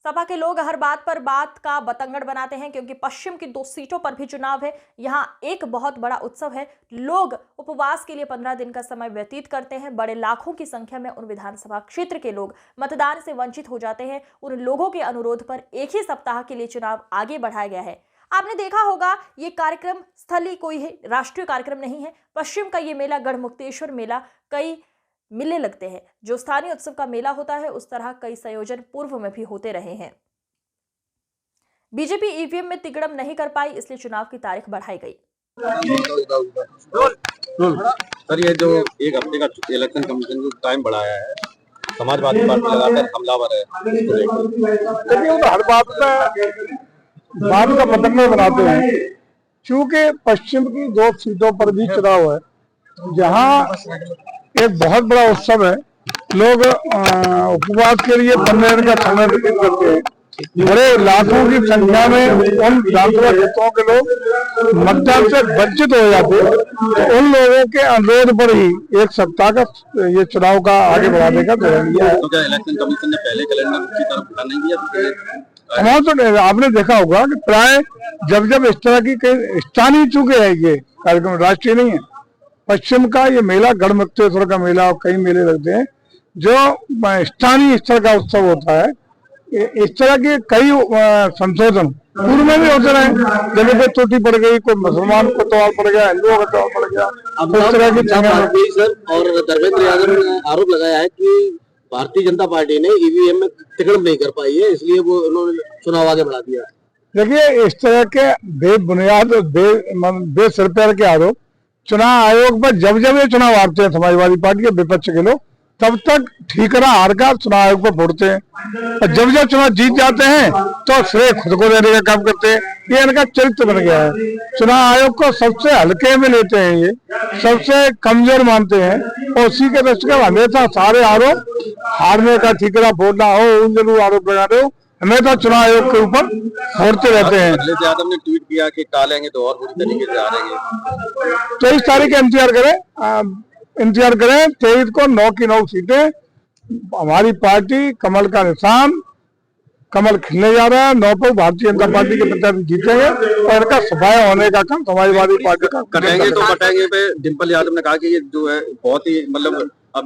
सपा के लोग हर बात पर बात का बतंगड़ बनाते हैं क्योंकि पश्चिम की 2 सीटों पर भी चुनाव है। यहाँ एक बहुत बड़ा उत्सव है। लोग उपवास के लिए 15 दिन का समय व्यतीत करते हैं। बड़े लाखों की संख्या में उन विधानसभा क्षेत्र के लोग मतदान से वंचित हो जाते हैं। उन लोगों के अनुरोध पर एक ही सप्ताह के लिए चुनाव आगे बढ़ाया गया है। आपने देखा होगा ये कार्यक्रम स्थलीय कोई है, राष्ट्रीय कार्यक्रम नहीं है। पश्चिम का ये मेला गढ़मुक्तेश्वर मेला कई मेले लगते हैं। जो स्थानीय उत्सव का मेला होता है उस तरह कई संयोजन पूर्व में भी होते रहे हैं। बीजेपी ईवीएम में तिगड़म नहीं कर पाई, इसलिए चुनाव की तारीख बढ़ाई गई। सर, ये जो एक हफ्ते का इलेक्शन कमीशन को टाइम बढ़ाया है, समाजवादी पार्टी लगातार हमलावर है। देखिए, तो हर बात का बतंगड़ बनाते हैं। क्योंकि पश्चिम की 2 सीटों पर भी चुनाव है, जहां एक बहुत बड़ा उत्सव है। लोग उपवास के लिए 15 दिन का समय व्यतीत करते हैं। बड़े लाखों की संख्या में उन विधानसभा क्षेत्रों के लोग मतदान से वंचित हो जाते हैं। तो उन लोगों के अनुरोध पर ही एक सप्ताह का ये चुनाव का आगे बढ़ाने का निर्णय लिया है। तो क्या इलेक्शन कमीशन ने पहले कैलेंडर की तरफ ध्यान नहीं दिया? हाँ, तो आपने देखा होगा कि प्राय जब इस तरह की स्थानीय चूके है, ये कार्यक्रम राष्ट्रीय नहीं है। पश्चिम का ये मेला गढ़मुक्तेश्वर का मेला और कई मेले लगते हैं जो स्थानीय स्तर का उत्सव होता है। इस तरह के कई संशोधन पूर्व में भी होते रहे। जगह पे त्रुटि पड़ गई, कोई मुसलमान को तौर पड़ गया, हिंदुओं का तौर पड़ गया, उस तरह की सर। और धर्मेंद्र यादव ने आरोप लगाया है कि भारतीय जनता पार्टी ने ईवीएम में तिगड़म नहीं कर पाई है, इसलिए वो उन्होंने चुनाव आगे बढ़ा दिया। देखिए, इस तरह के बेबुनियाद बेसिर पैर के आरोप चुनाव आयोग पर जब ये चुनाव हारते हैं समाजवादी पार्टी के विपक्ष के लोग, तब तक ठीकरा हार का चुनाव आयोग पर फोड़ते हैं। और जब चुनाव जीत जाते हैं तो श्रेय खुद को देने का काम करते हैं। ये इनका चरित्र बन गया है। चुनाव आयोग को सबसे हल्के में लेते हैं, ये सबसे कमजोर मानते हैं और उसी के दृष्टिगत हमेशा सारे आरोप हारने का, ठीकरा फोड़ना हो, उन जरूर आरोप लगा रहे हो, हमेशा चुनाव आयोग के ऊपर फोड़ते रहते हैं। अखिलेश यादव ने ट्वीट किया कि टालेंगे तो और बुरी तरीके से हारेंगे। 23 तारीख का इंतजार करें। 23 को 9 की 9 सीटें हमारी पार्टी कमल का निशान, कमल खिलने जा रहा है। 9 पर भारतीय जनता पार्टी के प्रत्याशी जीतेंगे और इनका सफाया होने का काम समाजवादी पार्टी का करेंगे। तो कटेंगे पे डिम्पल यादव ने कहा कि ये जो है बहुत ही मतलब अब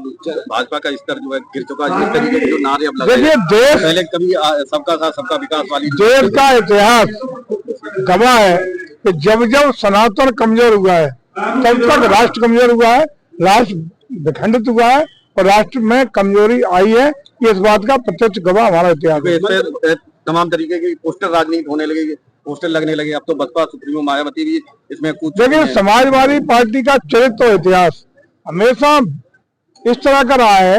भाजपा का स्तर जो है गिर चुका है। इस तरीके के जो नारे अब लग रहे हैं, देश पहले कभी सबका साथ सबका विकास वाली देश का इतिहास गवाह है कि जब सनातन कमजोर हुआ है तब तक राष्ट्र कमजोर हुआ है, राष्ट्र विखंडित हुआ है और राष्ट्र में कमजोरी आई है। ये इस बात का प्रत्यक्ष गवाह हमारा इतिहास है। तमाम तरीके की पोस्टर राजनीति होने लगी, पोस्टर लगने लगे। अब तो बसपा सुप्रीमो मायावती भी इसमें कुछ। देखिए, समाजवादी पार्टी का चरित्र इतिहास हमेशा इस तरह का रहा है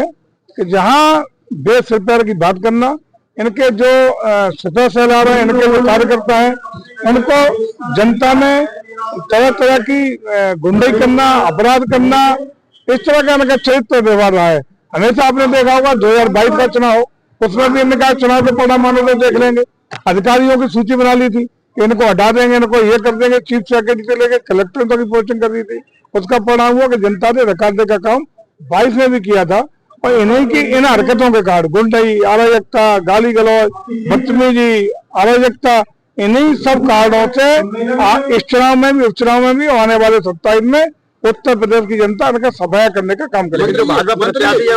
कि जहां बेसिर पैर की बात करना, इनके जो सतह से ला रहे हैं, इनके जो कार्यकर्ता हैं, उनको जनता में तरह तरह की गुंडाई करना, अपराध करना, इस तरह का इनका चरित्र व्यवहार रहा है। हमेशा आपने देखा होगा 2022 का चुनाव, उसमें भी इनका चुनाव के परिणाम आने तो देख लेंगे। अधिकारियों की सूची बना ली थी कि इनको हटा देंगे, इनको ये कर देंगे। चीफ सेक्रेटरी से लेकर कलेक्टर तक की पोस्टिंग कर दी थी। उसका परिणाम हुआ कि जनता ने रकाते का काम 22 में भी किया था। और इन्हीं की इन हरकतों के कारण गुंडाई, अराजकता, गाली गलौज, बदतमीजी, अराजकता, इन्हीं सब कारणों से इस चुनाव में भी, उपचुनाव में भी, आने वाले 27 में उत्तर प्रदेश की जनता इनका सफाया करने का काम करेगी। जो भाजपा प्रत्याशी है